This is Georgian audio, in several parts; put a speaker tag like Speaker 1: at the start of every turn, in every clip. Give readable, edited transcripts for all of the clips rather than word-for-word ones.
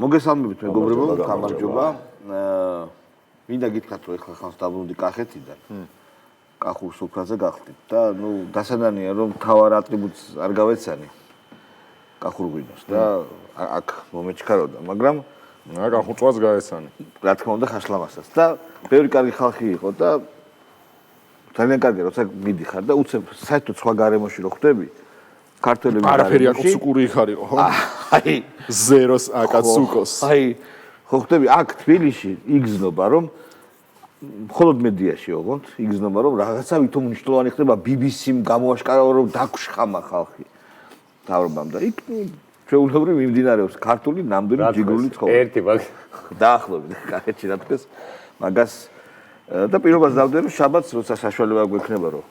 Speaker 1: მოგესალმებით მეგობრებო, გამარჯობა. მინდა გითხრათ, რომ ეხლა ხანს დაბრუნდი კახეთიდან. კახურ სუფრაზე გახდით და დასანანია რომ თავარ ატრიბუტს არ გავეცანი კახურ ღვინოს და აქ მომეჩქაროდა, მაგრამ
Speaker 2: კახურ წვას გაეცანი.
Speaker 1: რა თქმა უნდა ხაშლამასაც და ბევრი კარგი ხალხი იყო და ძალიან კარგი როცა მიდიხარ და უცებ საერთოდ სხვა გარემოში რო ხვდები ქართველები
Speaker 2: არაფერი აკაცუკური იქ არისო.
Speaker 1: აი
Speaker 2: ზეროს აკაცუკოს.
Speaker 1: აი ხო ხვდები აქ თბილისში იგზნობა რომ მხოლოდ მედიაში ოღონდ იგზნობა რომ რაღაცა ვითომ მნიშვნელოვანი ხდება BBC-მ გამოაშკარავა რომ დაგშხამა ხალხი თავრობამ და იქ ჩვეულებრივ მიმდინარეობს ქართული ნამდვილი ჯიგრული ცხოვრება.
Speaker 3: ერთი მაგ
Speaker 1: დაახლოებით კახეთში რა თქოს მაგას და პირობას დავდე რომ შაბათს როცა საშუალება გვექნება რომ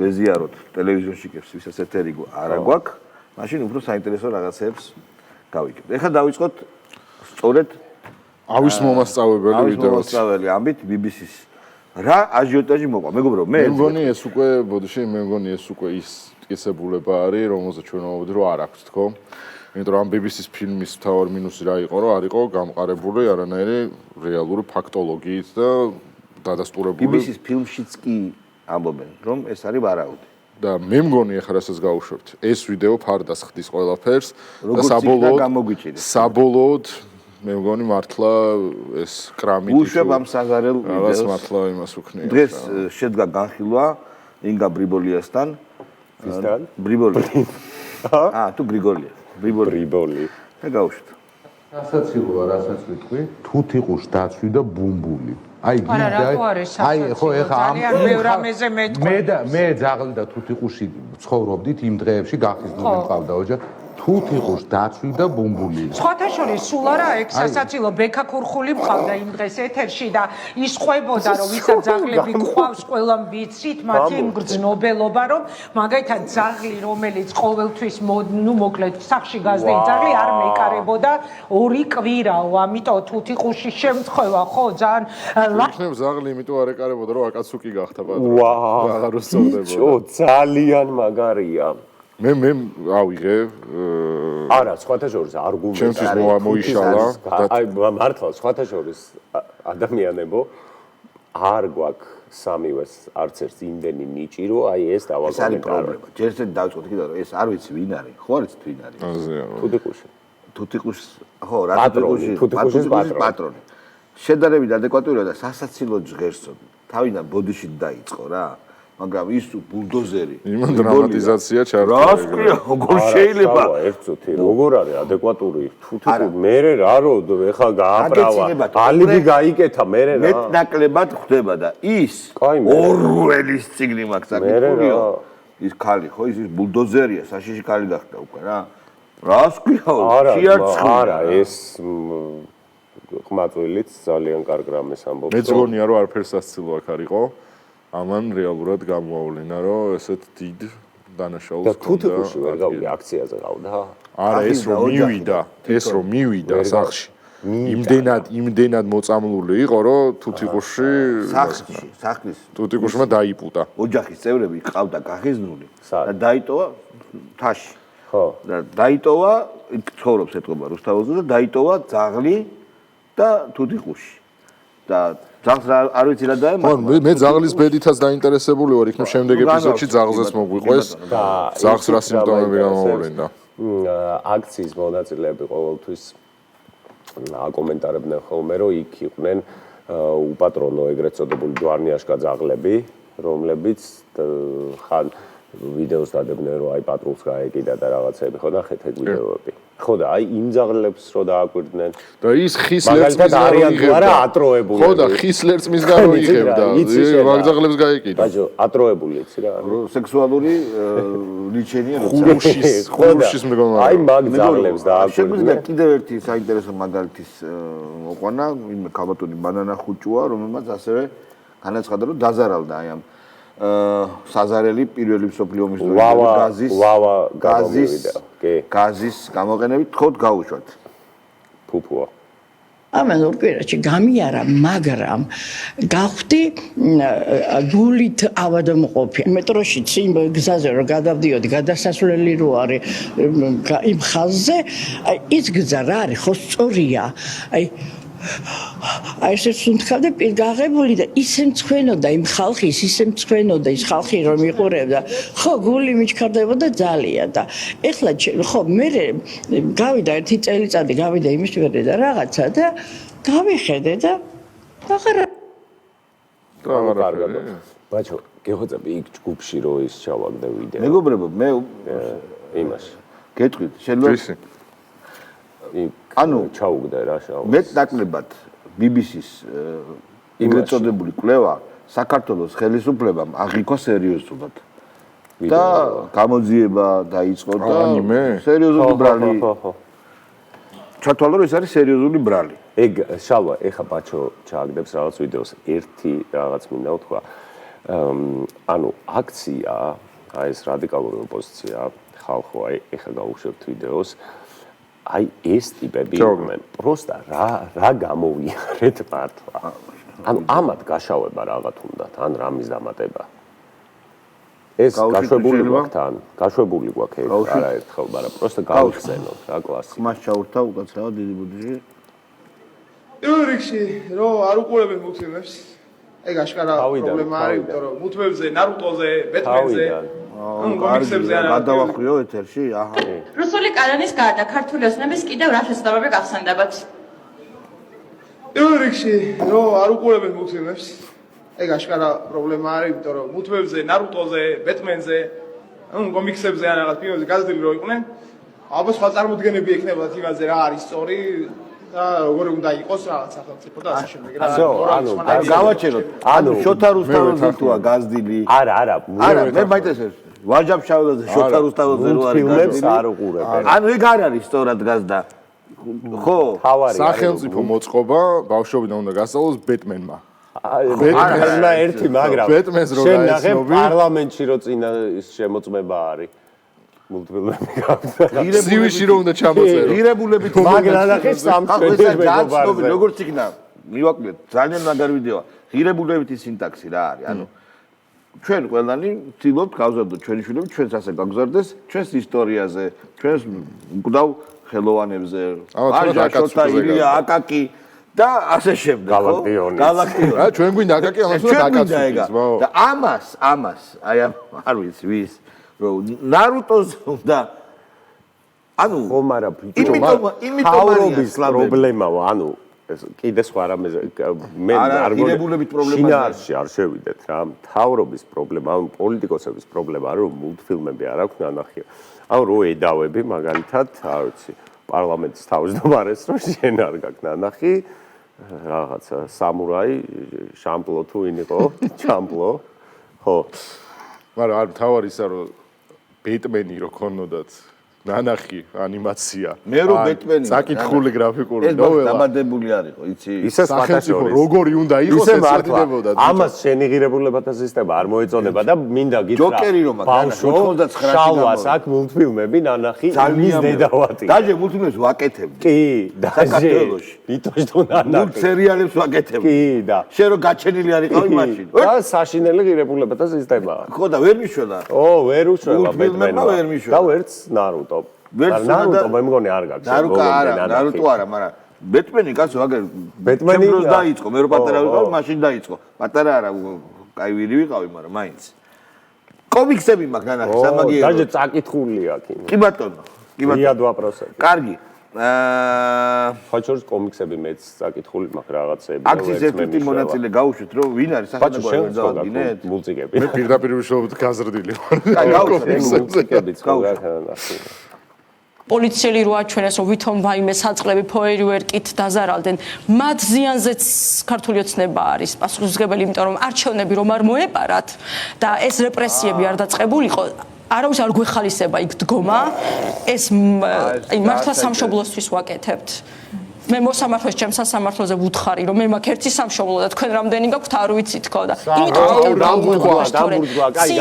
Speaker 1: ვეზიაროთ ტელევიზიონში კებს ვისაც ეთერი არა გვაქვს მაშინ უფრო საინტერესო რაღაცებს გავიკეთებთ. ეხლა დავიწყოთ სწორედ
Speaker 2: ავის მომასწავებელი ვიდეოც.
Speaker 1: მომასწავებელი ამით BBC-ს რა აჟიოტაჟი მოყვა მეგობრო მე
Speaker 2: მეგონი ეს უკვე ბოდიში მე მეგონი ეს უკვე ის მტკიცებულება არის რომელზეც ჩვენ ვამბობთ რომ არ აქვს თქო. იმიტომ რომ ამ BBC-ს ფილმის მთავარი მინუსი რა იყო რომ არ იყო გამყარებული არანაირი რეალური ფაქტოლოგიით და დადასტურებული.
Speaker 1: BBC-ს ფილმშიც კი ამბობენ რომ ეს არის ვარაუდი.
Speaker 2: და მე მგონი ახლა რასაც გავუშვებთ ეს ვიდეო ფარდას ხდის ყველაფერს და საბოლოოდ მე მგონი მართლა ეს კრამიტი
Speaker 1: უშვებ ამ საზარელ ვიდეოს
Speaker 2: მართლა იმას უქნია.
Speaker 1: დღეს შედგა განხილვა ინგა ბრიბოლიასთან.
Speaker 3: ვისთან?
Speaker 1: ბრიბოლი. თუ გრიგოლია.
Speaker 3: ბრიბოლი.
Speaker 1: და გავუშვით.
Speaker 4: რასაც ვიტყვი, თუთიყუშ დაცვი და ბუმბული. აი ხო ეხა ამ მე ძაღლი და თუთიყუში ცხოვრობდით იმ დღეებში გახიზნული მყავდა ოჯახი. თუთიყუშ დაცვი და ბუმბული.
Speaker 5: სხვათა შორის სულ არა ეგ სასაცილო ბექა ქურხული მყავდა იმ დღეს ეთერში და ის ყვებოდა რომ ვისაც ძაღლები გვყავს ყველამ ვიცით მათი იმ გრძნობელობა რომ მაგალითად ძაღლი რომელიც ყოველთვის მოკლედ სახში გაზდილი ძაღლი არ მეკარებოდა 2 კვირაო ამიტომ თუთიყუში შემწხვევა ხო ძალიან
Speaker 2: იქნებ ძაღლი იმიტომ არ ეკარებოდა რომ აკაცუკი გახდა პატრონი.
Speaker 3: აღარ უსწორდებოდა. ძალიან მაგარია.
Speaker 2: მე ავიღე
Speaker 3: არა სხვათა შორის არგუმენტი
Speaker 2: ჩემთვის მოიშალა
Speaker 3: აი მართლა სხვათა შორის ადამიანებო არ გვაქვს სამივეს არც ერთ იმდენი ნიჭი რომ აი ეს დავაკომენტარო.
Speaker 1: ჯერ ისე დავიწყოთ კიდე რომ ეს არ ვიცი ვინ არის ხო არ იცით ვინ არის თუთიყუში ხო რა თუთიყუშის პატრონი შედარებით ადეკვატურია და სასაცილო ჟღერსო თავიდან ბოდიში დაიწყო რა მაგრამ ის ბულდოზერი
Speaker 2: იმან დრამატიზაცია ჩართული
Speaker 1: რა სკია როგორ შეიძლება
Speaker 3: ერთ წუთი როგორ არის ადეკვატური თუთიყუში მერე რა რო ეხლა გააბრავა ალიbi გაიკეთა მერე რა
Speaker 1: მეტნაკლებად ხდება და ის ორველის ციგნი მაქვს აკეთებულიო ის ხალი ხო ის ბულდოზერია საშიში ხალი გახდა უკვე რა სკია შეარცხა
Speaker 3: არა ეს ხმაწვილიც ძალიან კარგ რამეს ამბობს
Speaker 2: მეც გონია რომ არაფერს სასცილო აქ არისო ამან რეალურად გამოავლინა რომ ესეთ დიდ დანაშაულს
Speaker 3: და თუთიყუში ვერ გავიგე აქციაზე ყავდა
Speaker 2: არა ეს რომ მივიდა სახში იმდენად მოწამლული იყო რომ თუთიყუში
Speaker 1: სახლის
Speaker 2: თუთიყუშმა დაიპუტა
Speaker 1: ოჯახის წევრები ყავდა გახიზნული და დაიტოვა თაში
Speaker 3: ხო
Speaker 1: და დაიტოვა იქ ცხოვრობს ეთქობა რუსთაველზე და დაიტოვა ძაღლი და თუთიყუში და ძაღლს არ ვიცი რა დაემატა.
Speaker 2: მე ძაღლის ბედითაც დაინტერესებული ვარ, იქნებ შემდეგ ეპიზოდში ძაღლზეც მოგვიყვეს. ძაღლს რა სიმპტომები გამოავლინდა.
Speaker 3: აქციის მონაწილეები ყოველთვის აკომენტარებდნენ ხოლმე, რომ იქ იყვნენ უპატრონო ეგრეთ წოდებული ჯვარნიაშკა ძაღლები, რომლებიც ხან ვიდეოს დადებდნენ, რომ აი პატრულს გაეკიდა და რაღაცები, ხო და ხეთეთ ვიდეოები. ხო და აი იმ ძაღლებს რო დააკვირდნენ
Speaker 2: და ის ხისლერს
Speaker 3: მისგან ატროებული
Speaker 2: ხო და ხისლერს მისგან მოიღებდა მაგ ძაღლებს გაეკიდა
Speaker 3: ბაჟო ატროებული იცი რა
Speaker 1: სექსუალური ლიჩენია
Speaker 2: ხურშის მეგონა
Speaker 3: აი მაგ ძაღლებს დააკვირდნენ
Speaker 1: შეგვიძლია კიდევ ერთი საინტერესო მაგალითის მოყვანა იმ ქალბატონი ბანანა ხუჭუა რომელმაც ასევე განაცხადა რომ დაზარავდა აი ამ საზარელი პირველი მსოფლიო ომის დროს გაზის გამოყენებით თქოდ გაუშვათ
Speaker 3: ფუფუა
Speaker 6: ამან ორ კვირაში გამიარა, მაგრამ გავხდი გულით ავადმყოფი. მეტროში წინ გზაზე რომ გადავდიოდი, გადასასვლელი რო არის იმ ხაზზე, ის გზა რა არის, ხო სწორია. აი ესე სუნთქავდა პირგაღებული და ისე მწვენოდა იმ ხალხის, ისე მწვენოდა ის ხალხი რომ იყურებდა. ხო, გული მიჩქარდებოდა ძალიან და ეხლა ხო მე გავიდა ერთი წელიწადი გავიდა იმის ვერე და რაღაცა და გავიხედე და აღარა
Speaker 3: კარგად. ბაჩო, გეღოწები იქ ჯგუფში რო ის ჩავაგდე ვიდეო.
Speaker 1: მეგობრებო, მე
Speaker 3: იმაში.
Speaker 1: გეტყვით, შეიძლება
Speaker 3: ანუ ჩაუგდე რა შავა.
Speaker 1: მე ნაკლებად BBC-ს ეგრეთ წოდებული კვლევა საქართველოს ხელისუფლებამ აღიქვა სერიოზულად. და გამოძიება დაიწყო და სერიოზული ბრალი. ჩათვალა რომ ეს არის სერიოზული ბრალი.
Speaker 3: ეგ შალვა, ეხა ბაჩო ჩააგდებს რაღაც ვიდეოს, ერთი რაღაც მინდა ვთქვა. ანუ აქცია, აი ეს რადიკალური ოპოზიცია, ხალხო, აი ეხა გავუშვებთ ვიდეოს. აი ეს ტიპები იყვნენ, პროსტა რა გამოვიარეთ მართლა. ანუ ამათ გაშავება რაღაც უნდათ, ან რამის დამატება. ეს გაშვებული გვაქვს თან, გაშვებული გვაქვს ეს არაერთხელ, მაგრამ პროსტა გავიხსენოთ რა კლასი.
Speaker 1: მას ჩაურთა უკაცრავად დიდი ბუდჯეტი.
Speaker 7: პირველ რიგში რომ არ უყურებენ მულტფილმებს. ეგ აშკარა პრობლემა არის, იმიტომ რომ მულტფილმებზე, ნარუტოზე, ბეტმენზე, კომიქსებზე არა.
Speaker 1: გადავახვიო ეთერში, აჰა.
Speaker 8: რუსული კანონის გარდა ქართული ოცნების კიდევ რა შეცდომები გახსენდებათ?
Speaker 7: პირველ რიგში რომ არ უყურებენ მულტფილმებს. ეგ აშკარა პრობლემა არის, იმიტომ რომ მულტფილმებზე, ნარუტოზე, ბეტმენზე, კომიქსებზე ან რაღაც ფილმებზე გაზრდილი რო იყვნენ, ალბათ სხვა წარმოდგენები ექნებოდათ იმაზე რა არის სწორი და როგორი უნდა იყოს რაღაც სახელმწიფო და ასე შემდეგ.
Speaker 3: ანუ
Speaker 1: გავაჩეროთ. ანუ შოთა რუსთაველზე თუა გაზდილი.
Speaker 3: არა,
Speaker 1: არა, მე მაინტერესებს. ვაჯაბ შავდაზე შოთა რუსთაველზე რო არის
Speaker 3: ფილმებს არ უყურებენ.
Speaker 1: ანუ ეგ არ არის სწორად გაზდა. ხო,
Speaker 2: სახელმწიფო მოწყობა ბავშვობიდან უნდა გასწავლოს ბეტმენმა.
Speaker 3: ბეტმენმა ერთი, მაგრამ
Speaker 2: ბეტმენს რო
Speaker 3: შენ ნახე
Speaker 2: გაეცნობი
Speaker 3: პარლამენტში რო წინა ის შემოწმება არის. მულტფილმები გავდა.
Speaker 2: სივიში რო უნდა ჩამოწერო.
Speaker 1: ღირებულებით
Speaker 3: მაგრამ ნახე სამშვენიერო მეგობარზე.
Speaker 1: როგორც იქნა, მივაკლეთ, ძალიან მაგარ ვიდეოა. ღირებულებითი სინტაქსი რა არის? ანუ ჩვენ ყველანი ვცდილობთ გავზარდოთ ჩვენი შვილები, ჩვენს ასე გაგზარდეს, ჩვენს ისტორიაზე, ჩვენს მკვდავ ხელოვანებზე, აჟა, შოთა, ილია, აკაკი და ასე შემდეგ, ხო? გალაქტიონი.
Speaker 2: რა, ჩვენ გვინდა აკაკი, ამას უნდა დაკაცვდეს, ვაო.
Speaker 1: და ამას, აი არ ვიცი ვის, რომ ნარუტოს უნდა ანუ
Speaker 3: ხომ არა,
Speaker 1: იმიტომ
Speaker 3: თავრობის პრობლემაა, ანუ ეს კიდე სხვა რამეზე მე არ
Speaker 1: ღირებულებით პრობლემა
Speaker 3: შინაარსში არ შევიდეთ რა, თავრობის პრობლემა, ანუ პოლიტიკოსების პრობლემა, რომ მულტფილმები არ აქვს ნანახი. ანუ რო ედავები მაგალითად, არ ვიცი, პარლამენტის თავმჯდომარეს რომ შენ არ გაქვს ნანახი, რაღაცა სამურაი, შამპლო თუ ვინ იყო, ჩამპლო. ხო.
Speaker 2: მაგრამ არ თავარ ისა რომ ბეტმენი რო ქონოდათ ნანახი ანიმაცია.
Speaker 1: მე რო ბეტმენი
Speaker 2: საკითხული გრაფიკული
Speaker 1: ნოველა. ეს დამადებული არისო, იცი?
Speaker 3: ისე
Speaker 2: სახელმწიფო როგორი უნდა იყოს
Speaker 3: ისე
Speaker 2: ეს
Speaker 3: მართლა.
Speaker 2: ეთდებოდა.
Speaker 3: ამას შენი ღირებულებათა სისტემა არ მოეწონება და მინდა გითხრა.
Speaker 1: ჯოკერი რომ მაგ
Speaker 3: 89-ში შალვას აქ მულტფილმები ნანახი იმის დედავატი.
Speaker 1: დაჟე მულტფილმებს ვაკეთებდი.
Speaker 3: კი, დაჟე.
Speaker 1: საქართველოში.
Speaker 3: ნიტოშ თუ ნანახი.
Speaker 1: მულტ სერიალებს ვაკეთებდი.
Speaker 3: კი, და.
Speaker 1: შენ რო გაჩენილი არ იყავი მაშინ.
Speaker 3: და საშინელი ღირებულებათა სისტემაა.
Speaker 1: ხო და ვერ მიშველა.
Speaker 3: ო, ვერ უშველა
Speaker 1: მულტფილმებმა ვერ მიშველა.
Speaker 3: და ვერც ნარუტო. ნარუტო მე მგონი არ გაქვს.
Speaker 1: ნარუტო არა, მაგრამ ბეტმენი კაცო აგერ
Speaker 3: ბეტმენი
Speaker 1: დროს დაიწყო, მე რო პატარა ვიყავი, მაშინ დაიწყო. პატარა არა, კაი ვირი ვიყავი, მაგრამ მაინც. კომიქსები მაქვს ნანახი, სამაგიერო.
Speaker 3: დაჟე წაკითხული აქ იმ.
Speaker 1: კი ბატონო, კი ბატონო.
Speaker 3: რიად ვაპროსები.
Speaker 1: კარგი.
Speaker 3: ხოჩორს კომიქსები მეც წაკითხული მაქვს რაღაცები.
Speaker 1: აქციის ერთ-ერთი მონაწილე გაუშვით, რომ ვინ არის სახელმწიფო ძალადინეთ?
Speaker 3: მულტიკები.
Speaker 2: მე პირდაპირ ვიშოვებ გაზრდილი ვარ.
Speaker 1: კაი, გაუშვით
Speaker 3: მულტიკებიც გავხსნა.
Speaker 9: პოლიციელი რო აჩვენეს, რომ ვითომ ვაიმე საწყლები ფოიერვერკით დაზარალდნენ, მათ ზიანზეც ქართული ოცნება არის პასუხისმგებელი, იმიტომ რომ არჩევნები რომ არ მოეპარათ და ეს რეპრესიები არ დაწყებულიყო, არავის არ გვეხალისება იქ დგომა, ეს აი მართლა სამშობლოსთვის ვაკეთებთ. მე მოსამართლეს ჩემს სასამართლოზე ვუთხარი, რომ მე მაქვს ერთი სამშობლო და თქვენ რამდენი გაქვთ არ ვიცი თქო და იმიტომ
Speaker 3: დამბურძგლა, კაი,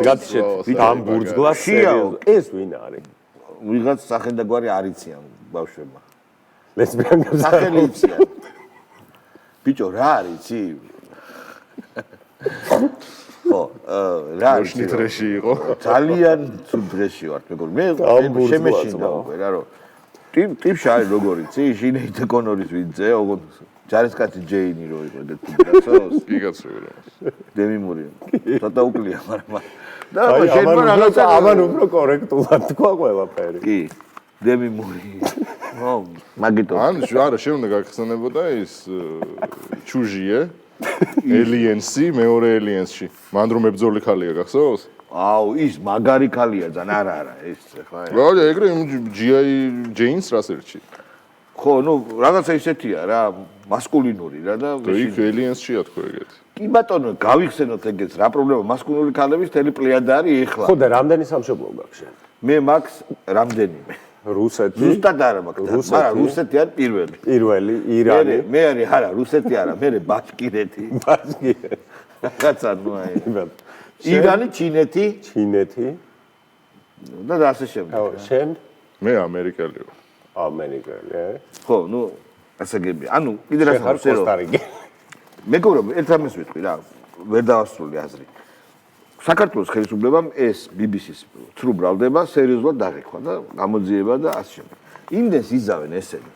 Speaker 3: გაგჩერდ. დამბურძგლა ეს ვინ არის?
Speaker 1: ვიღაც სახელდაგვარი არიციან ბავშვებმა.
Speaker 3: ლესბიანებს
Speaker 1: სახელი იციან. ბიჭო, რა არის იცი? ხო, რა არის?
Speaker 2: ოშნი დრეში იყო.
Speaker 1: ძალიან ცუდ დღეში ვარ, მეგობრებო. მე შემეშინდა უკვე რა რომ ტიპში არის როგორ იცი? ჟინეიტ კონორის ვინძე, ოღონდ ჯარისკაცი ჯეინი რო იყო და თუნდაც
Speaker 2: კი კაცო რა.
Speaker 1: დემი მური. ცოტა უკლია, მაგრამ და
Speaker 3: აი
Speaker 1: შეიძლება რაღაცა
Speaker 3: ამან უფრო კორექტულად თქვა ყველაფერი.
Speaker 1: კი, დემი მური. ო, მაგიტო.
Speaker 2: ან არა შეუნდა გაგხსენებოდა ის ჩუჟიე ელიენსი მეორე ელიენსში. მან რომ მებრძოლი ხალია გახსოვს?
Speaker 1: აუ, ის მაგარი ხალია ძალიან არა, ეს ხა.
Speaker 2: რა ეგრე GI Janes რასერჩი.
Speaker 1: ხო, ნუ რაღაცა ისეთია რა, მასკულინური რა და
Speaker 2: იქ ელიენსშია თქო ეგეთი.
Speaker 1: კი ბატონო, გავიხსენოთ ეგეც, რა პრობლემა მასკულინური ხალების თელი პლეიადა არის ეხლა.
Speaker 3: ხო და რამდენი სამშობლო გაქვს შენ?
Speaker 1: მე მაქვს რამდენიმე.
Speaker 3: რუსეთი,
Speaker 1: ზუსტად არა მაქვს, მაგრამ რუსეთი არის პირველი.
Speaker 3: პირველი, ირანი,
Speaker 1: მე არის არა, რუსეთი არა, მე ბაშკირეთი.
Speaker 3: ბაშკირეთი.
Speaker 1: რაღაცა ნუ აი. ირანი, ჩინეთი და ასე შემდეგ.
Speaker 3: ხო, შენ?
Speaker 2: მე ამერიკელი ვარ.
Speaker 3: ამერიკელი,
Speaker 1: ხო, ნუ ასე გები. ანუ კიდე რა ხარ
Speaker 3: კოსტარიკე.
Speaker 1: მეგობრებო, ერთ რამეს ვიტყვი რა, ვერ დავასრულე აზრი. საქართველოს ხელისუფლებამ ეს BBC-ს ცრუ ბრალდება სერიოზულად დაღიქვა და გამოძიება და ასე შემდეგ. იმდენს იზავენ ესენი,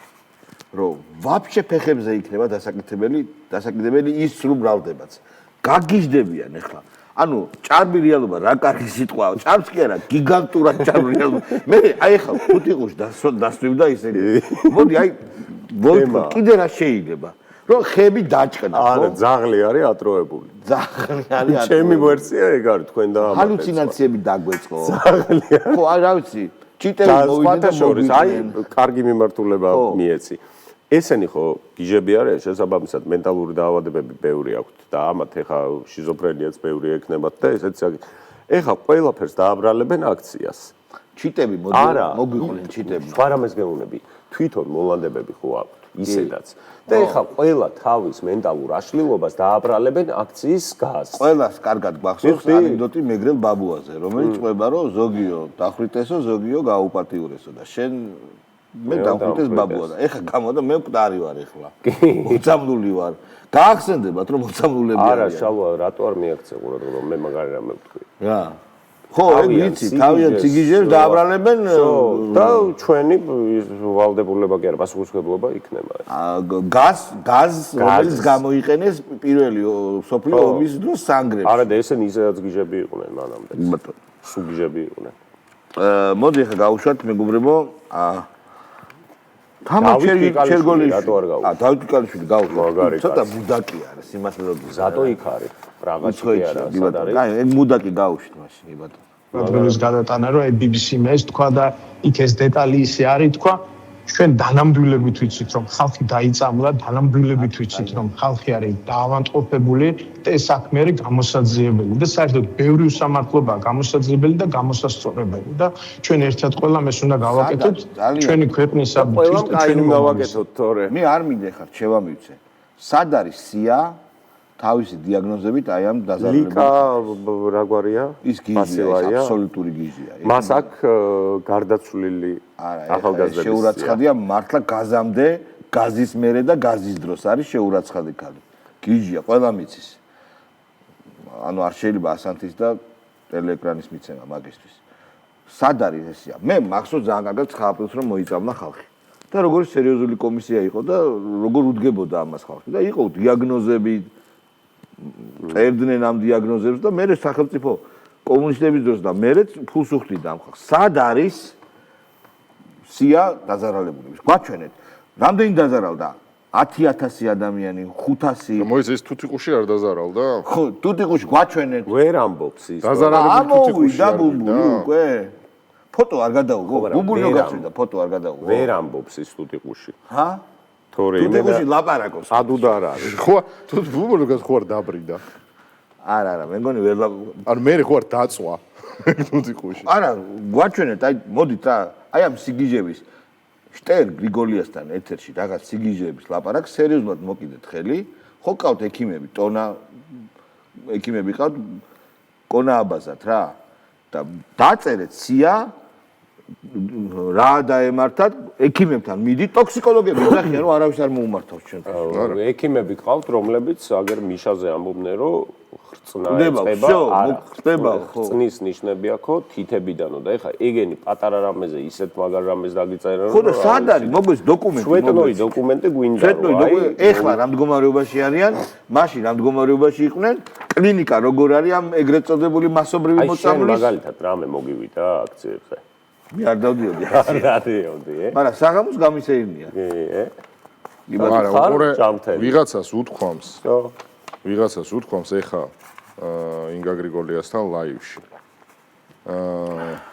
Speaker 1: რომ ვაფშე ფეხებზე იქნება დასაკიდებელი ის ცრუ ბრალდებაც. გაგიჟდებიან ახლა. ანუ ჭარბი რეალობა რა კარგი სიტყვაა, ჭარბს კი არა, გიგანტურად ჭარბი რეალობა. მე აი ახლა ფუტიყუშ დასწვივდა ისე. მოდი აი ვოლტი კიდე რა შეიძლება? რომ ხები დაჭყნა, ხო?
Speaker 3: არა, ძაღლი არის ატროებული.
Speaker 1: ძაღლი არის.
Speaker 3: ჩემი ვერსია ეგ არის, თქვენ და
Speaker 1: ჰალუცინაციები დაგვეწყო.
Speaker 3: ძაღლი არის.
Speaker 1: ხო, რა ვიცი, ჩიტები მოვიდნენ და
Speaker 3: შორის, აი, კარგი მიმართულება მიეცი. ესენი ხო გიჟები არიან, შესაბამისად მენტალური დაავადებები ბევრი აქვთ და ამათ ეხა შიზოფრენიაც ბევრი ექნებათ და ესეც ეხა ყველაფერს დააბრალებენ აქციას.
Speaker 1: ჩიტები მოგვიყვნენ ჩიტები.
Speaker 3: სხვა რამეს გეუბნები, თვითონ მოლანდებები ხო აქვთ ისედაც. და ეხა ყველა თავის მენტალურ აშლილობას დააბრალებენ აქციის გაზს.
Speaker 1: ყველას კარგად გვახსოვს ანეკდოტი მეგრელ ბაბუაზე, რომელიც ყვება რომ ზოგიო დახვრიტესო, ზოგიო გაუპატიურესო და შენ მე დავხვიტეს ბაბუა და ეხა გამოდა მე მკვდარი ვარ ეხლა. მოწამლული ვარ. გაახსენდებათ რომ მოწამლულები არიან.
Speaker 3: არა, შალვა, რატო არ მიაქცე ყურადღება რომ მე მაგარი რამე ვთქვი.
Speaker 1: რა. ხო, ეგ ვიცი, თავიანთ ციგიჟებს დააბრალებენ
Speaker 3: და ჩვენი ვალდებულება კი არა, პასუხისმგებლობა იქნება.
Speaker 1: გაზ, რომელიც გამოიყენეს პირველი სოფლიო ომის დროს სანგრებში.
Speaker 3: არა და ესენი ისედაც გიჟები იყვნენ მანამდე.
Speaker 1: ბატონო.
Speaker 3: სუგიჟები იყვნენ.
Speaker 1: მოდი ახლა გავუშვათ მეგობრებო, დავით კალიშვილი გავუშვათ. ცოტა მუდაკი არის, სიმართლე რომ
Speaker 3: ზატო იქ არის. პრაღაში კი არა, სად არის?
Speaker 1: აი, ეგ მუდაკი გავუშვით მაშინ, ბატონო.
Speaker 10: პრობლემის გადატანა რომ BBC-მ ეს თქვა და იქ ეს დეტალი ისე არის თქვა, ჩვენ დანამდვილებით ვიცით რომ ხალხი დაიწამლა, დანამდვილებით ვიცით რომ ხალხი არის დაავადყოფებული და ეს საქმე არის გამოსაძიებელი და საერთოდ ბევრი უსამართლობაა გამოსაძიებელი და გამოსასწორებელი და ჩვენ ერთად ყველამ ეს უნდა გავაკეთოთ ჩვენი ქვეყნის საბუთის და ჩვენი
Speaker 3: გავაკეთოთ თორე.
Speaker 1: მე არ მინდა ხარ შევამივცე. სად არის სია თავისი დიაგნოზებით აი ამ დაზარალებულ
Speaker 3: ლიკა რა გვარია?
Speaker 1: ის გიზია, აბსოლუტური გიზია.
Speaker 3: მას აქ გარდაცვლილი ახალგაზრდების
Speaker 1: შეურაცხადია მართლა გაზამდე, გაზის მერე და გაზის დროს არის შეურაცხადი ქალი. გიჟია, ყველა მიცის. ანუ არ შეიძლება ასანთის და ტელეეკრანის მიცემა მაგისთვის. სად არის ესია? მე მახსოვს ძალიან კარგად ხალხს რომ მოიწამლა ხალხი. და როგორი სერიოზული კომისია იყო და როგორ უდგებოდა ამას ხალხი და იყო დიაგნოზები წერდნენ ამ დიაგნოზებს და მერე სახელმწიფო კომუნისტების დროს და მერე ფულს უხდიდა ამ ხალხს. სად არის სია დაზარალებულების? გვაჩვენეთ. რამდენი დაზარალდა? 10,000 ადამიანი, 500.
Speaker 2: მოიძეს თუთიყუში არ დაზარალდა?
Speaker 1: ხო, თუთიყუში გვაჩვენეთ.
Speaker 3: ვერ ამბობს ის.
Speaker 2: დაზარალებული თუთიყუში
Speaker 1: და ბუბული უკვე. ფოტო არ გადაუგო. ბუბული რო გაწვიდა, ფოტო არ გადაუგო.
Speaker 3: ვერ ამბობს ის თუთიყუში.
Speaker 1: ჰა?
Speaker 3: თორე
Speaker 1: თუთიყუში ლაპარაკობს.
Speaker 3: ადუდარ არის.
Speaker 2: ხო, თუ ბუბული ხო არ დაბრიდა.
Speaker 1: არა, მე მგონი ვერ
Speaker 2: ანუ მე ხო არ დაწვა თუთიყუში.
Speaker 1: არა, გვაჩვენეთ, აი მოდით რა, აი ამ სიგიჟების შტერ გრიგოლიასთან ეთერში რაღაც სიგიჟების ლაპარაკს სერიოზულად მოკიდეთ ხელი. ხო ყავთ ექიმები, ტონა ექიმები ყავთ, კონა აბაზათ რა. და დაწერეთ სია რა დაემართათ ექიმებთან მიდი ტოქსიკოლოგები ეძახიან რომ არავის არ მოუმართავს ჩვენ
Speaker 3: ექიმები ყავთ რომლებიც აგერ მიშაზე ამბობდნენ რომ ხრწნის ნიშნები აქვს თითებიდანო და ეხლა ეგენი პატარა რამეზე ისეთ მაგარ რამეს დაგიწერენ
Speaker 1: ხო და სად არის მოგეს დოკუმენტი
Speaker 3: სვეტნოი დოკუმენტი გვინდა
Speaker 1: რომ ეხლა რა მდგომარეობაში არიან მაშინ რა მდგომარეობაში იყვნენ კლინიკა როგორ არის ამ ეგრეთ წოდებული მასობრივი მოწამვლის
Speaker 3: მაგალითად რამე მოგივიდა აქციებზე
Speaker 1: მე არ დავდიოდი
Speaker 3: არადიოდი
Speaker 1: მაგრამ საღამოს გამისეირნია
Speaker 2: მაგრამ უყურე ვიღაცას უთქვამს ეხა ინგა გრიგოლიასთან ლაივში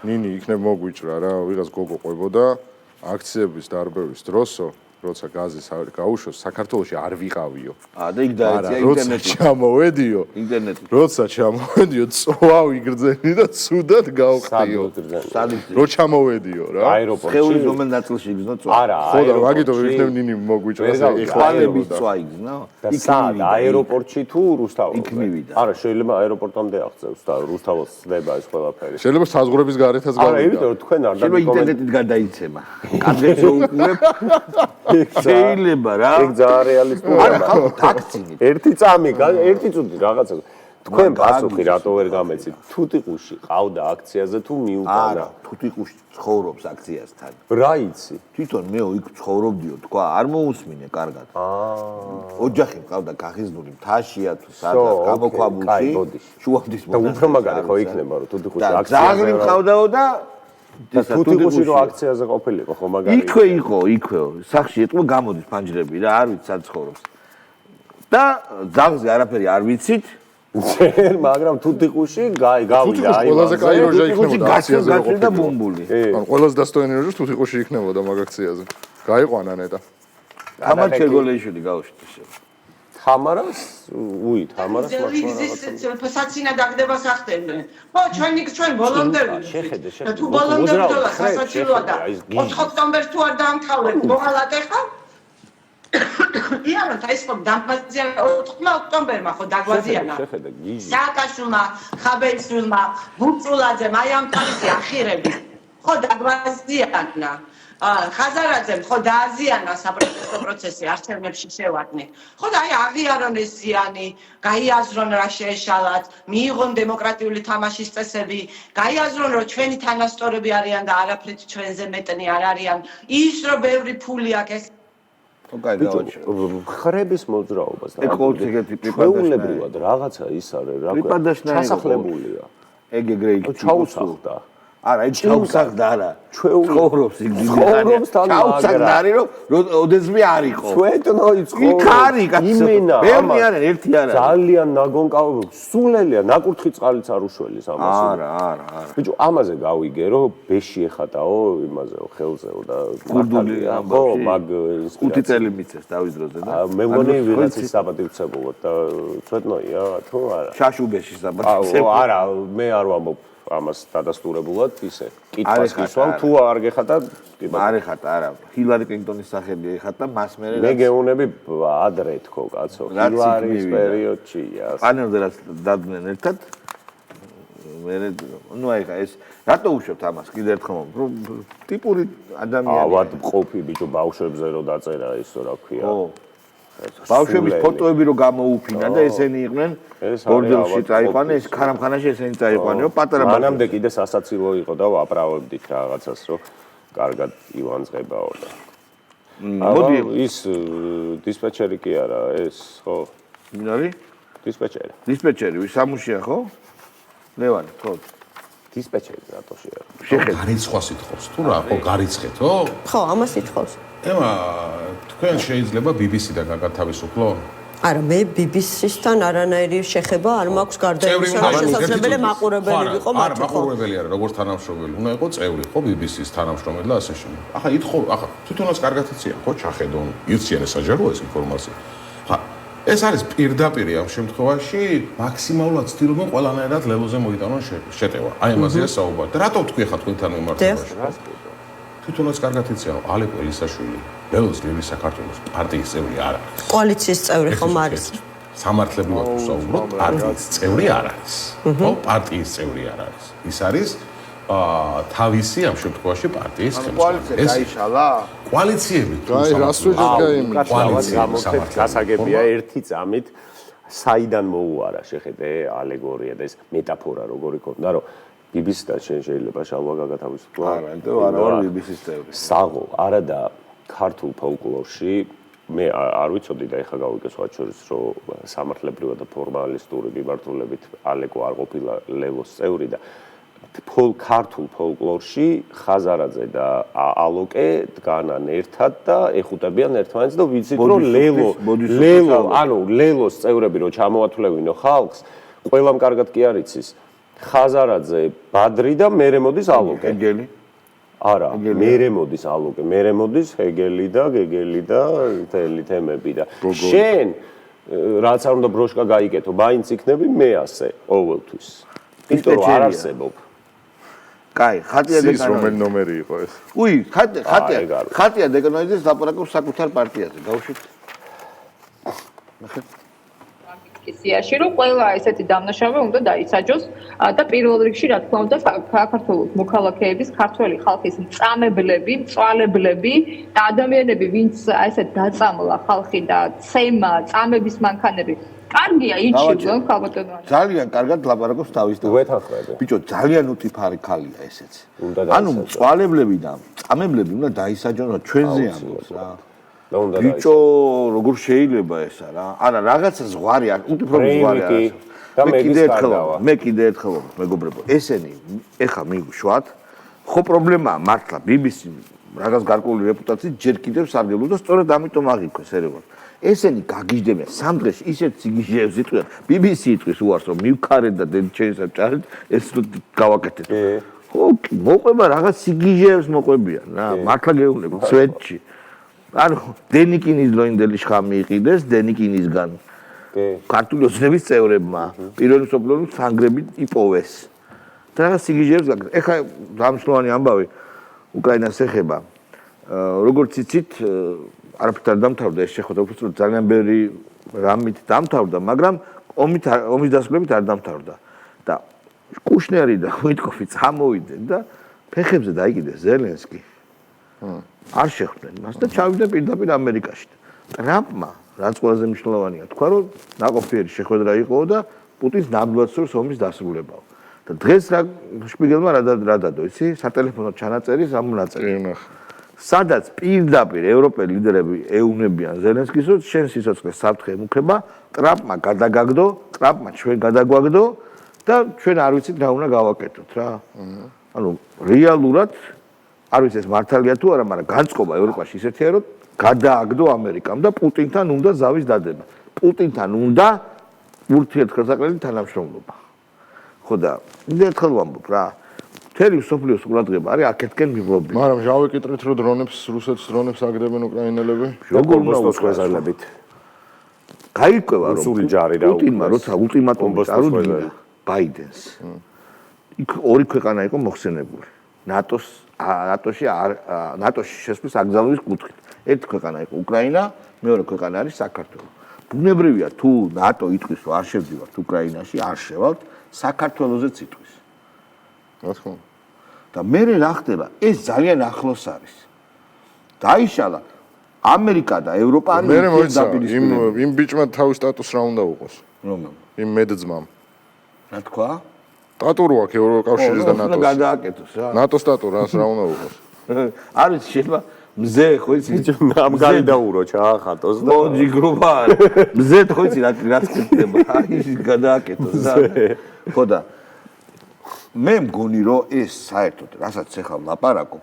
Speaker 2: ნინი იქნებ მოგვიჭრა რა ვიღაც გოგო ყვებოდა აქციების დარბევის დროსო როცა გაზის გაუშვეს საქართველოში არ ვიყავიო
Speaker 1: და იქ დაეწია ინტერნეტი
Speaker 2: ჩამოვედიო
Speaker 1: ინტერნეტი
Speaker 2: როცა ჩამოვედიო წვავ იგრძენი და ცუდად გავხდიო რო ჩამოვედიო რა
Speaker 3: აეროპორტში
Speaker 1: ხეულის რომელ ნაწილში იგზნო წვა
Speaker 3: არა
Speaker 2: ხო და მაგითო ვიქნებ ნინი მოგვიჭრას ეხლა
Speaker 1: ხალების წვა იგზნო
Speaker 3: იქ სად აეროპორტში თუ რუსთაველში
Speaker 1: იქ მივიდა
Speaker 3: არა შეიძლება აეროპორტამდე აღწევს და რუსთაველს ხდება ეს ყველაფერი
Speaker 2: შეიძლება საზღვრების გარეთაც
Speaker 3: გავიდა არა იმიტომ რომ თქვენ არ
Speaker 1: შეიძლება ინტერნეტით გადაიცემა კადრებს უყურებ შეიძლება რა
Speaker 3: ეგ ძალიან რეალისტურია
Speaker 1: არა ხალხო აქცინით
Speaker 3: ერთი წამი ერთი წუთი რაღაცა თქვენ პასუხი რატო ვერ გამეცით თუთიყუში ყავდა აქციაზე თუ მიუყარა
Speaker 1: არა თუთიყუში ცხოვრობს აქციასთან
Speaker 3: რა იცი
Speaker 1: თვითონ მე იქ ცხოვრობდიო თქვა არ მოусმინე კარგად ოჯახი მყავდა გახიზნული მთაშია თუ სადღაც გამოქვაბულში შუამდის
Speaker 3: და უფრო მაგარი ხო იქნება რომ თუთიყუში აქციაზე
Speaker 1: ზაღლი მყავდაო და
Speaker 3: თუთიყუში რო აქციაზე ყოფილიყო ხო მაგარი
Speaker 1: იქვეო სახში ეტყვა გამოდის ფანჯრები რა არ ვიცი სად ცხოვრობს და ზაღზე არაფერი არ ვიცით
Speaker 3: მაგრამ თუთიყუში გავიდა
Speaker 2: აი ყველაზე კაი როჟა იქნებოდა აქციაზე
Speaker 1: და ბუმბული
Speaker 2: ან ყველაზე დასტოინი როჟა თუთიყუში იქნებოდა მაგ აქციაზე გაიყვანა ნეტა
Speaker 1: თამარ ჩერგოლეიშვილი გაუშვით
Speaker 3: თამარას თამარას
Speaker 6: მაგას ფასაცინა დაგდება სახტენდე ხო ჩვენ ვოლონტერები და თუ ვოლონტერები და სასაჩილოა და 4 ოქტომბერს თუ არ დაამთავრეთ მოღალატ ეხა იანო თაისკომ დამბაზიან 4 ოქტომბერმა ხო დაგვაზიანა სააკაშვილმა ხაბეისვილმა ბუწულაძემ აი ამ თავისი ახირები ხო დაგვაზიანა ხაზარაძემ ხო დააზიანა საპროტესტო პროცესი არჩევნებში შევადგნენ ხო და აი აღიარონ ეს ზიანი გაიაზრონ რა შეეშალათ მიიღონ დემოკრატიული თამაშის წესები გაიაზრონ რომ ჩვენი თანასწორები არიან და არაფრით ჩვენზე მეტნი არ არიან ის რომ ბევრი ფული აქვს ეს
Speaker 3: ხრების მოძრაობას და
Speaker 1: ეყოლთიგეთი
Speaker 3: რაღაცა ის არის რა ქვია ჩასახლებულია
Speaker 1: ეგ ეგრე იქ
Speaker 3: ჩაუსახდა
Speaker 1: არა ის ჩაუსახდა არა ცხოვრობს იქ დიდი ხანი ჩაუსახდა არის რომ ოდესმე არ იყო
Speaker 3: სვეტნოი
Speaker 1: იქ არის იმენა ბევრი არა ერთი არა
Speaker 3: ძალიან ნაგონკავ სულელია ნაკურთხი წყალიც არ უშველის ამას
Speaker 1: არა
Speaker 3: ბიჭო ამაზე გავიგე რომ ბეში ეხატაო იმაზეო ხელზეო და
Speaker 1: კურდული
Speaker 3: ხო მაგ
Speaker 1: 5 წელი მიცეს დავის დროზე და
Speaker 3: მე მგონი ვიღაცის საპატივცემულოდ და სვეტნოია თუ არა
Speaker 1: შაშუბეში საპატივცემულოდ
Speaker 3: არა მე არ ვამბობ ამას დადასტურებულად ისე კითხვას გისვამ თუ არ გეხატა
Speaker 1: არ ეხატა არა ჰილარი კლინტონის სახელი ეხატა მას მე
Speaker 3: გეუნები ადრე თქო კაცო ჰილარის პერიოდშია
Speaker 1: პანელზე რაც დადნენ ერთად მე ნუ აი ეს რატო უშვებთ ამას კიდე ერთხელ რომ ტიპური ადამიანია
Speaker 3: ავად ყოფი ბიჭო ბავშვებზე რო დაწერა ისო რა ქვია
Speaker 1: ბავშვების ფოტოები რო გამოუფინა და ესენი იყვნენ ბორდელში წაიყვანე ეს ქარამხანაში ესენი წაიყვანე რომ პატარა
Speaker 3: მანამდე კიდე სასაცილო იყო და ვაправებდით რაღაცას რომ კარგად ივანძღებაო და მოდი ის დისპეჩერი კი არა ეს ხო
Speaker 1: ვინ არის დისპეჩერი ვის სამუშია ხო ლევანი ხო
Speaker 3: დისპეჩერი რატო შეარ
Speaker 1: შეხედე
Speaker 4: გარიცხვა სიტყავს თუ რა ხო გარიცხეთო
Speaker 9: ხო ამას ითხოვს
Speaker 4: ემა თქვენ შეიძლება BBC-დან გაგათავისუფლო
Speaker 11: არა მე BBC-სთან არანაირი შეხება არ მაქვს გარდა იმისა რომ შესაძლებელი მაყურებელი ვიყო მათი
Speaker 4: არა მაყურებელი არა როგორც თანამშრომელი უნდა იყო წევრი ხო BBC-ს თანამშრომელი და ასე შემდეგ ახლა ითხოვ ახლა თვითონაც კარგად იციან ხო ჩახედონ ირციან საჯარო ეს ინფორმაცია ხა ეს არის პირდაპირი ამ შემთხვევაში მაქსიმალურად ცდილობენ ყველანაირად ლელოზე მოიტანონ შეტევა აი ამაზეა საუბარი და რატო თქვი ხა თქვენთან მიმართებაში თვითონაც კარგად იციან რომ ალეკო ელისაშვილი ლელოს ლევის საქართველოს პარტიის წევრი არ არის
Speaker 11: კოალიციის წევრი ხომ არის
Speaker 4: სამართლებრივად ვსაუბრობ პარტიის წევრი არ არის ხო პარტიის წევრი არ არის ის არის თავისი ამ შემთხვევაში პარტიის
Speaker 1: კოალიცია დაიშალა?
Speaker 4: კოალიციები
Speaker 2: რას ვეძებ გაიმი?
Speaker 3: გასაგებია ერთი წამით საიდან მოუარა შეხედე ალეგორია და ეს მეტაფორა როგორი ქონდა რომ BBC-დან შეიძლება შალვა გაგათავისუფლა.
Speaker 1: არა ვარ BBC-ის წევრი.
Speaker 3: საღო, არადა ქართულ ფოლკლორში მე არ ვიცოდი და ეხლა გავიგე სხვა შორის რომ სამართლებრივად და ფორმალისტური მიმართულებით ალეკო არ ყოფილა ლევოს წევრი და ქართულ ფოლკლორში ხაზარაძე და ალოკე დგანან ერთად და ეხუტებიან ერთმანეთს და ვიცით რომ ლელოს წევრები რომ ჩამოათვლევინო ხალხს ყველამ კარგად კი არ იცის ხაზარაძე ბადრი და მერე მოდის ალოკე
Speaker 1: ეგელი
Speaker 3: არა მერე მოდის ალოკე მერე მოდის ჰეგელი და გეგელი და თელი თემები და შენ რაც არ უნდა ბროშკა გაიკეთო მაინც იქნები მე ასე ყოველთვის იმიტომ რომ არ არსებობ
Speaker 1: კაი, ხატია დეკანოიძე.
Speaker 2: რომელი ნომერი იყო ეს?
Speaker 1: უი, ხატია დეკანოიძეს ლაპარაკობს საკუთარ პარტიაზე. გავუშვით. ნახეთ.
Speaker 12: სიაში რომ ყველა ესეთი დამნაშავე უნდა დაისაჯოს და პირველ რიგში რა თქმა უნდა საქართველოს მოქალაქეების ქართველი ხალხის მწამებლები, მწვალებლები და ადამიანები ვინც ესეთ დაწამლა ხალხი და ცემა, წამების მანქანები კარგია იჩივლენ ქალბატონო.
Speaker 1: ძალიან კარგად ლაპარაკობს თავის და
Speaker 3: ვეთანხმები.
Speaker 1: ბიჭო, ძალიან უწიფარი ხალია ესეც. ანუ მწვალებლები და წამებლები უნდა დაისაჯონ რა ჩვენზე ამბობს რა. ბიჭო, როგორ შეიძლება ესა რა? არა, რაღაცა ზღვარი არ, უპირობო ზღვარი არ. მე კიდე ერთხელ მეგობრებო, ესენი ეხა მიგვშვათ. ხო პრობლემაა მართლა BBC რაღაც გარკვეული რეპუტაციით ჯერ კიდევ სარგებლობს და სწორედ ამიტომ აღიქვეს ერევან. ესენი გაგიჟდებიან სამ დღეში ისეთ სიგიჟეებს იტყვიან BBC იტყვის უარს რომ მივქარეთ და ჩემსა ჭარეთ ეს გავაკეთეთ. ხო, მოყვება რაღაც სიგიჟეებს მოყვებიან რა, მართლა გეუბნები სვეტში. ანუ დენიკინის ლოინდელი შხამი იყიდეს დენიკინისგან. ქართული ოცნების წევრებმა პირველი მსოფლიო ომის სანგრებით იპოვეს. და რაღაც სიგიჟეებს გაკეთეს. ეხლა დამსვლოვანი ამბავი უკრაინას ეხება. როგორც იცით, არაფრით არ დამთავრდა ეს შეხვედრა, უბრალოდ ძალიან ბევრი რამით დამთავრდა, მაგრამ ომის დასრულებით არ დამთავრდა. და კუშნერი და ვიტკოფი წამოვიდნენ და ფეხებზე დაიკიდეს ზელენსკი. არ შეხვდნენ მას და ჩავიდა პირდაპირ ამერიკაში. ტრამპმა რაც ყველაზე მნიშვნელოვანია, თქვა რომ ნაყოფიერი შეხვედრა იყო და პუტინს ნამდვილად სურს ომის დასრულებაო. და დღეს რა შპიგელმა რა დადო, იცი? სატელეფონო ჩანაწერის ამ ნაწილი. სადაც პირდაპირ ევროპელი ლიდერები ეუბნებიან ზელენსკის, რომ შენ სიცოცხლეს საფრთხე ემუქრება, ტრამპმა გადაგაგდო, ტრამპმა ჩვენ გადაგვაგდო და ჩვენ არ ვიცით რა უნდა გავაკეთოთ რა. ანუ რეალურად არ ვიცი ეს მართალია თუ არა, მაგრამ განწყობა ევროპაში ისეთია, რომ გადააგდო ამერიკამ და პუტინთან უნდა ზავის დადება. პუტინთან უნდა ურთიერთგრძელებული თანამშრომლობა. ხო და მე ერთხელ ვამბობ რა. მთელი მსოფლიოს ყურადღება არის აქეთკენ მივლობილი.
Speaker 2: მაგრამ შავეკიტრით რომ დრონებს რუსეთს დრონებს აგდებენ უკრაინელები?
Speaker 3: როგორ მოსწრებით?
Speaker 1: გაიკვევა რომ
Speaker 3: რუსული ჯარი და
Speaker 1: პუტინმა როცა ულტიმატუმი წარუდგინა ბაიდენს. იქ ორი ქვეყანა იყო მოხსენებული. ნატოში შესვლის აკრძალვის კუთხით. ერთი ქვეყანა იყო უკრაინა, მეორე ქვეყანა არის საქართველო. ბუნებრივია თუ ნატო იტყვის რომ არ შევდივართ უკრაინაში, არ შევალთ, საქართველოზეც იტყვის.
Speaker 2: რა თქმა უნდა.
Speaker 1: და მე რა ხდება? ეს ძალიან ახლოს არის. დაიშალა ამერიკა და ევროპა არის
Speaker 2: დაპირისპირებული. იმ ბიჭმა თავის სტატუსს რა უნდა უყოს?
Speaker 1: რომელ?
Speaker 2: იმ მეძმამ.
Speaker 1: რა თქვა?
Speaker 2: სტატურო აქვს ევროკავშირის და ნატოს.
Speaker 1: გადააკეთოს რა.
Speaker 2: ნატოს სტატურას რა უნდა უყოს?
Speaker 1: არის შეიძლება მზე ხო იცი?
Speaker 3: ამ გარიდაურო ჩაახატოს და
Speaker 1: მოჯიგრობა არის. მზე ხო იცი რაც ხდება? აი გადააკეთოს რა. ხო და მე მგონი რომ ეს საერთოდ რასაც ახლა ლაპარაკობ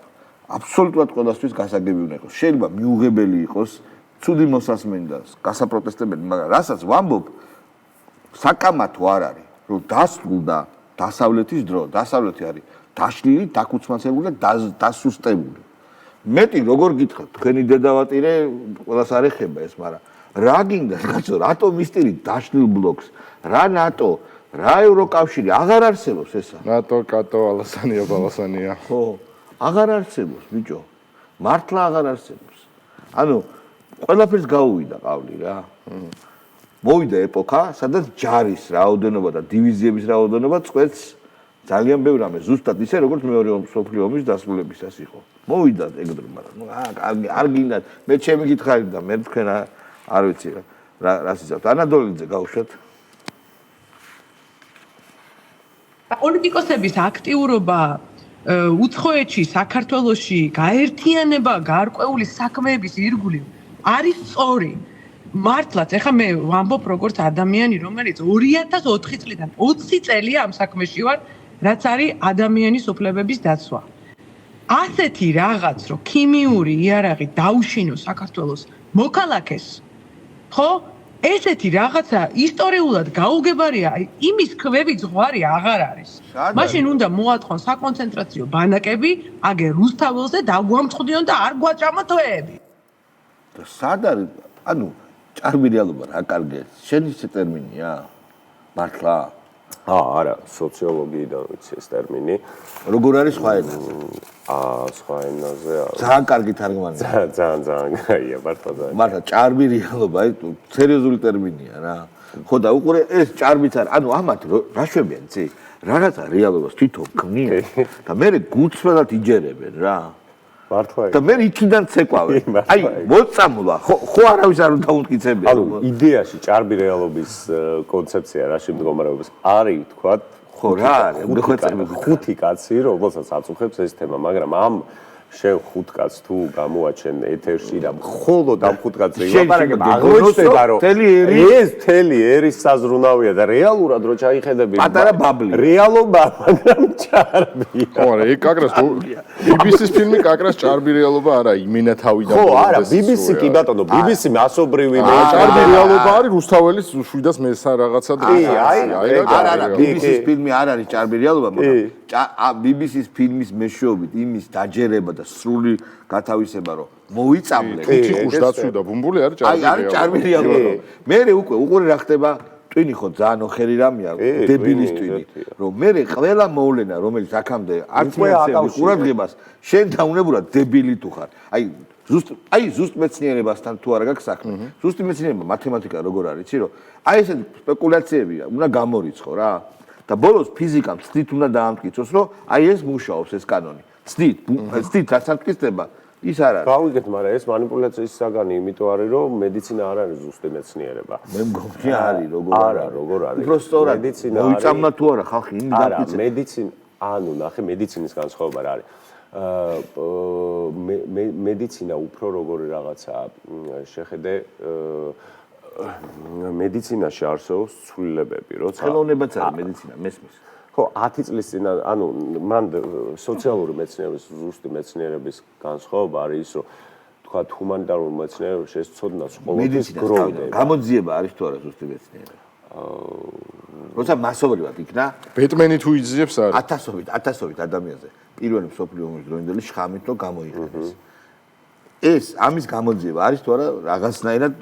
Speaker 1: აბსოლუტურად ყველასთვის გასაგები უნდა იყოს. შეიძლება მიუღებელი იყოს, ცუდი მოსასმენი და გასაპროტესტებელი, მაგრამ რასაც ვამბობ საკამათო არ არის, რომ დასრულდა დასავლეთის დრო, დასავლეთი არის დაშლილი, დაკუცმაცებული და დასუსტებული. მეტი როგორ გითხრათ, თქვენი დედავატირე ყველას არ ეხება ეს, მაგრამ რა გინდა კაცო, რატო მისტერი დაშლილ ბლოკს, რა ნატო, რა ევროკავშირი აღარ არსებობს ესა.
Speaker 2: ნატო, კატო, ალასანია, ბალასანია.
Speaker 1: ხო, აღარ არსებობს, ბიჭო. მართლა აღარ არსებობს. ანუ ყველაფერს გაუვიდა ყავლი რა. მოვიდა ეპოქა, სადაც ჯარის რაოდენობა და დივიზიების რაოდენობა წყვეტს ძალიან ბევრ რამე ზუსტად ისე როგორც მეორე მსოფლიო ომის დასრულებისას იყო. მოვიდა ეგ დრო, მაგრამ არ გინდათ. მე ჩემი გითხარით და მე თქვენ არ ვიცი რა სიზავთ. ანადოლიძე გავუშვათ.
Speaker 13: პოლიტიკოსების აქტიურობა უცხოეთში, საქართველოში, გაერთიანება, გარკვეული საქმეების ირგვლივ არის სწორი. მართლაც, ეხლა მე ვამბობ როგორც ადამიანი, რომელიც 2004 წლიდან 20 წელია ამ საქმეში ვარ, რაც არის ადამიანის უფლებების დაცვა. ასეთი რაღაც, რომ ქიმიური იარაღი დაუშინოს საქართველოს მოქალაქეს, ხო? ესეთი რაღაცა ისტორიულად გაუგებარია, იმის ქვევი ზღვარი აღარ არის. მაშინ უნდა მოაწყონ საკონცენტრაციო ბანაკები, აგერ რუსთაველზე დაგვამწყდიონ და არ გვაჭამოთ თვეები.
Speaker 1: და სად არის, ანუ ჭარბი რეალობა რა კარგია. შენ ის ტერმინია? მართლა?
Speaker 3: არა, სოციოლოგიიდან ვიცი ეს ტერმინი.
Speaker 1: როგორ არის სხვა ენაზე?
Speaker 3: სხვა ენაზე
Speaker 1: ძალიან კარგი თარგმანია.
Speaker 3: ძალიან კაია,
Speaker 1: მართლა ჭარბი რეალობა, სერიოზული ტერმინია რა. ხო და უყურე ეს ჭარბიც არის, ანუ ამათ რა შვებიან, იცი? რაღაცა რეალობას თვითონ ქმნიან და მე გუცვლად იჯერებენ რა.
Speaker 3: მართლა.
Speaker 1: და მე იქიდან ცეკვავენ. აი, მოწამლა, ხო არავის არ უნდა უმტკიცებია.
Speaker 3: ანუ იდეაში ჭარბი რეალობის კონცეფცია რა შემდგომარეობის არის, თქვა,
Speaker 1: ხო რა არის,
Speaker 3: ხუთი კაცი, რომელსაც აწუხებს ეს თემა, მაგრამ ამ შენ ხუთ კაცს თუ გამოაჩენ ეთერში და მხოლოდ ამ ხუთ კაცზე ილაპარაკებ, აღმოჩნდება რომ ეს თელი ერის საზრუნავია და რეალურად რო ჩაიხედები
Speaker 1: პატარა ბაბლი.
Speaker 3: რეალობა, მაგრამ ჭარბია.
Speaker 2: ხო, არა, ეგ კაკრას BBC-ის ფილმი კაკრას ჭარბი რეალობა არა, იმენა თავიდან.
Speaker 3: ხო, არა, BBC კი ბატონო, BBC მასობრივი
Speaker 2: ჭარბი რეალობა არის რუსთაველის 700 მესა რაღაცა
Speaker 3: დღე.
Speaker 1: არა, BBC-ის ფილმი არ არის ჭარბი რეალობა, მაგრამ BBC-ის ფილმის მეშვეობით იმის დაჯერება და სრული გათავისება რომ მოიწამლე.
Speaker 2: ხუთი ხუშ დაცვი და ბუმბული არის ჭარბი რეალობა.
Speaker 1: აი, არის ჭარბი რეალობა. მე უყურე რა ხდება, ტვინი ხო ძალიან ოხერი რამეა, დებილის ტვინი, რომ მე ყველა მოვლენა, რომელიც აქამდე არც მეცემს ყურადღებას, შენ დაუნებურად დებილი თუ ხარ. აი ზუსტ მეცნიერებასთან თუ არა გაქვს საქმე. ზუსტი მეცნიერება, მათემატიკა როგორ არის, იცი რომ აი ესეთი სპეკულაციები უნდა გამორიცხო რა. და ბოლოს ფიზიკამ ცდით უნდა დაამტკიცოს, რომ აი ეს მუშაობს ეს კანონი. ცდით რაც ამტკიცდება, ის არ არის.
Speaker 3: გავიგეთ, მაგრამ ეს მანიპულაციის საგანი იმიტომ არის, რომ მედიცინა არ არის ზუსტი მეცნიერება.
Speaker 1: მე მგონი არის, როგორ არის.
Speaker 3: არა, როგორ არის.
Speaker 1: უფრო სწორად მოიწამლა თუ არა ხალხი იმ
Speaker 3: დამტკიცებს. არა, მედიცინა, ანუ ნახე, მედიცინის განსხვავება რა არის. მედიცინა უფრო როგორი რაღაცა შეხედე მედიცინაში არსებობს ცვლილებები, როცა
Speaker 1: ხელოვნებაც არის მედიცინა, მესმის.
Speaker 3: ხო, 10 წლის წინ, ანუ მან სოციალური მეცნიერების, ზუსტი მეცნიერების განსხვავება არის ის, რომ თქვა ჰუმანიტარულ მეცნიერებაში ეს ცოდნას ყოველთვის გროვდება.
Speaker 1: გამოძიება არის თუ არა ზუსტი მეცნიერება? როცა მასობრივად იქნა,
Speaker 2: ბეტმენი თუ იძიებს არის.
Speaker 1: ათასობით ადამიანზე პირველი მსოფლიო ომის დროინდელი შხამით რომ გამოიყენეს. ეს ამის გამოძიება არის თუ არა რაღაცნაირად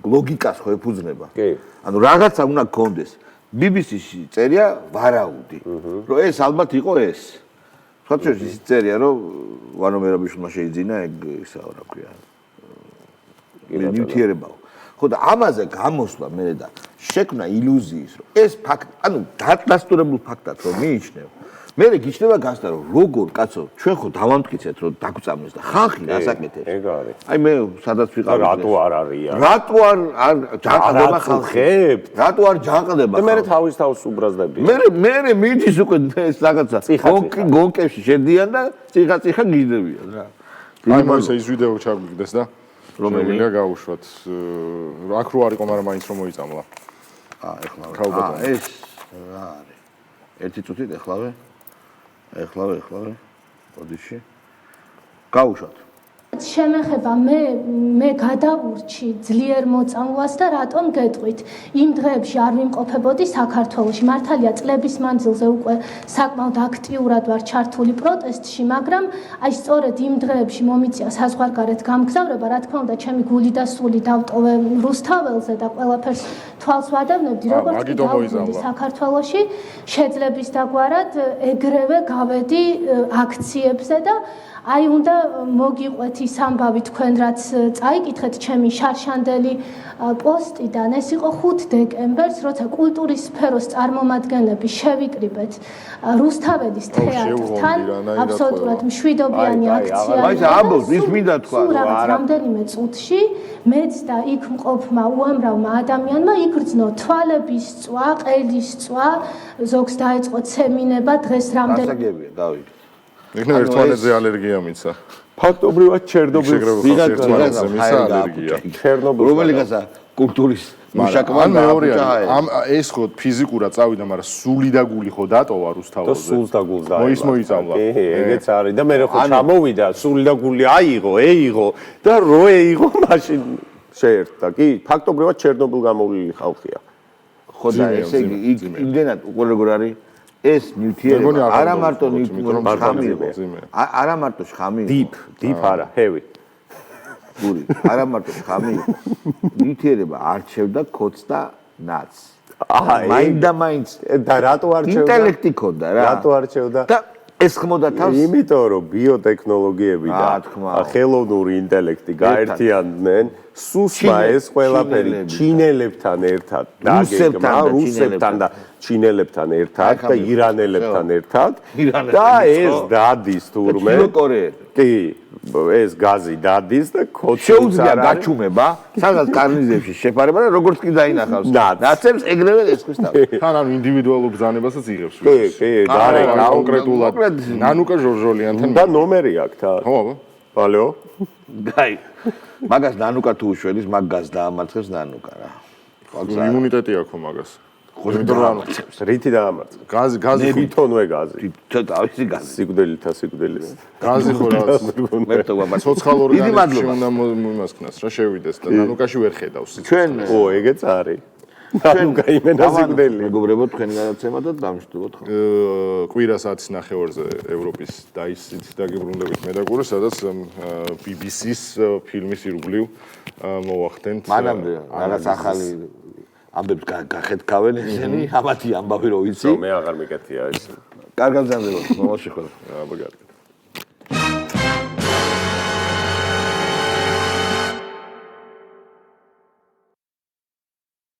Speaker 1: ლოგიკას ხო ეფუძნება?
Speaker 3: კი.
Speaker 1: ანუ რაღაცა უნდა გქონდეს. BBC-ში წერია ვარაუდი. რომ ეს ალბათ იყო ეს. ხოთშე ის წერია რომ ვანო მერაბიშვილმა შეიძინა ეგ ისა რა ქვია. ნიუტიერებაო. ხო და ამაზე გამოსვლა მე და შექმნა ილუზიის რომ ეს ფაქტი, ანუ დადასტურებულ ფაქტად რომ მიიჩნევ. მე გიჩნდება გასტა რომ როგორ კაცო ჩვენ ხო დავამტკიცეთ რომ დაგვწამეს და ხალხი რასაკეთებს.
Speaker 3: ეგ არის.
Speaker 1: აი მე სადაც ვიყავ.
Speaker 3: რატო არ არიან?
Speaker 1: რატო არ ჯანყდება ხალხი? რატო არ ჯანყდება?
Speaker 3: და მე თავის თავს უბრაზდები.
Speaker 1: მე მიდის უკვე ეს რაღაცა გონკებში შედიან და ციხა გიძდებიან რა.
Speaker 2: აი მოიცა ის ვიდეო ჩაგვიგდეს და რომელია გაუშვათ. აქ რო არისო, მაგრამ მაინც რომ მოიწამლა.
Speaker 1: ეხლა ეს რა არის? ერთი წუთით ეხლავე. ოდიში. გაუშვათ.
Speaker 14: შემეხება მე გადაურჩი ძლიერ მოწამვლას და რატომ გეტყვით? იმ დღეებში არ ვიმყოფებოდი საქართველოში. მართალია წლების მანძილზე უკვე საკმაოდ აქტიურად ვარ ჩართული პროტესტში, მაგრამ აი სწორედ იმ დღეებში მომიწია საზღვარგარეთ გამგზავრება, რა თქმა უნდა, ჩემი გული და სული დავტოვე რუსთაველზე და ყველაფერს თვალს ვადევნებდი, როგორც კი დავუვიდი საქართველოში, შეძლების დაგვარად ეგრევე გავედი აქციებზე და აი უნდა მოგიყვეთ ის ამბავი თქვენ რაც წაიკითხეთ ჩემი შარშანდელი პოსტიდან ეს იყო 5 დეკემბერს როცა კულტურის სფეროს წარმომადგენლები შევიკრიბეთ რუსთაველის თეატრთან აბსოლუტურად მშვიდობიანი აქცია რაღაც რამდენიმე წუთში მეც და იქ მყოფმა უამრავმა ადამიანმა იგრძნო თვალების წვა, ყელის წვა, ზოგს დაეწყო ცემინება დღეს რამდენი
Speaker 1: დავით
Speaker 2: იქნებ ერთმანეთზე ალერგია მიცა
Speaker 3: ფაქტობრივად ჩერნობილს
Speaker 1: რომელიღაცა კულტურის მუშაკმა
Speaker 2: ამ ეს ხო ფიზიკურად წავიდა, მაგრამ სული და გული ხო დატოვა რუსთაველზე.
Speaker 3: სულს და გულს დაევა.
Speaker 2: ის მოიწამლა.
Speaker 3: ეგეც არის და მე ხო ჩამოვიდა, სული და გული აიღო, ეიღო და რო ეიღო, მაშინ შეერთდა. კი, ფაქტობრივად ჩერნობილ გამოვლილი ხალხია.
Speaker 1: ხო და ესე იგი იმდენად უკვე როგორ არის ეს ნივთიერება არა მარტო არა მარტო შხამი
Speaker 3: დიპ არა heavy
Speaker 1: გური არა მარტო შხამი ნივთიერება არჩევდა ქოც და ნაც მაინდა მაინც
Speaker 3: და რატო არჩევდა
Speaker 1: ინტელექტი ქონდა რა
Speaker 3: რატო არჩევდა
Speaker 1: და ეს ხმოდა თავს
Speaker 3: იმიტომ რომ ბიოტექნოლოგიები და ხელოვნური ინტელექტი გაერთიანდნენ სუსმა ეს ყველაფერი ჩინელებთან ერთად დაგეგმა რუსებთან და ჩინელებთან ერთად და ირანელებთან ერთად და ეს დადის თურმე კი ეს გაზი დადის და
Speaker 1: შეუძლია გაჩუმება სადაც კარნიზებში შეფარება და როგორც კი დაინახავს ნაცებს ეგრევე ესხვის თავი
Speaker 2: თან ანუ ინდივიდუალურ ბრძანებასაც იღებს
Speaker 3: კი გარეკა
Speaker 2: კონკრეტულად ნანუკა ჟორჟოლიანთან
Speaker 3: და ნომერი აქვს თან
Speaker 2: ხო აბა
Speaker 3: ალო
Speaker 1: გაი მაგას ნანუკა თუ უშველის მაგას დაამარცხებს ნანუკა რა
Speaker 2: იმუნიტეტი აქვს მაგას
Speaker 3: ხოჭროამარცხებს რითი დაამარცხებს გაზი თვითონვე გაზი
Speaker 1: თავისი გაზი
Speaker 3: სიკვდილითა სიკვდილის
Speaker 2: გაზი ხო რა ცოცხალ ორგანიზმში უნდა მომასკნას რა შევიდეს და ნანუკაში ვერ ხედავს
Speaker 1: ჩვენ
Speaker 3: ო ეგეც არის ნანუკა იმენა სიკვდილი
Speaker 1: მეგობრებო თქვენი გადაცემა და დამშვიდობოთ ხო
Speaker 2: კვირას 10:30-ზე ევროპის დაისით დაგიბრუნდებით მე და გური სადაც BBC-ს ფილმის ირგვლივ მოვახდენთ
Speaker 1: მანამდე რაღაც ახალი ამბებს გახედავენ ესენი ამათი ამბავი რო იცი
Speaker 3: მე აღარ მიკეთია ეს
Speaker 1: კარგად ზამბებო მომაშეხო
Speaker 3: აბა